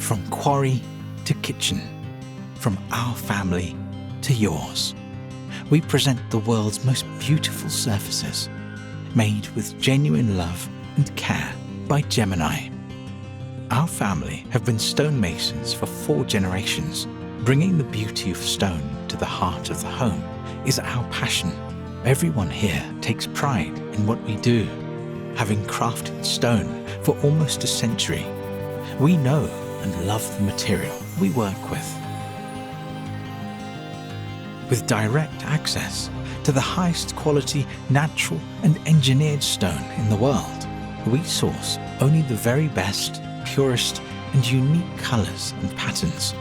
From quarry to kitchen, from our family to yours, we present the world's most beautiful surfaces, made with genuine love and care by Gemini. Our family have been stonemasons for 4 generations. Bringing the beauty of stone to the heart of the home is our passion. Everyone here takes pride in what we do. Having crafted stone for almost a century, we know and love the material we work with. With direct access to the highest quality natural and engineered stone in the world, we source only the very best, purest and unique colours and patterns.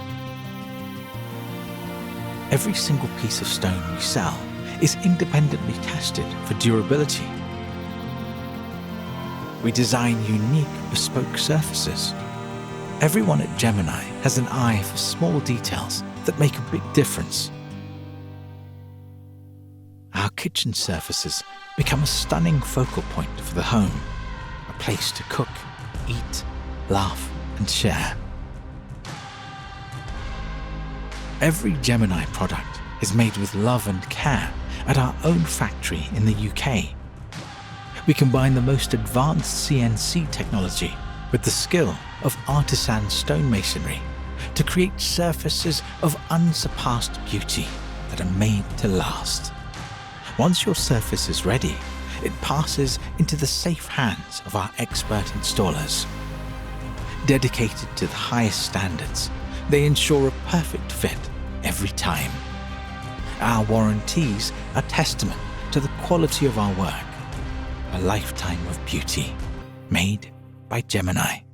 Every single piece of stone we sell is independently tested for durability. We design unique, bespoke surfaces. Everyone at Gemini has an eye for small details that make a big difference. Our kitchen surfaces become a stunning focal point for the home, a place to cook, eat, laugh and share. Every Gemini product is made with love and care at our own factory in the UK. We combine the most advanced CNC technology with the skill of artisan stonemasonry to create surfaces of unsurpassed beauty that are made to last. Once your surface is ready, it passes into the safe hands of our expert installers. Dedicated to the highest standards, they ensure a perfect fit every time. Our warranties are testament to the quality of our work, a lifetime of beauty made by Gemini.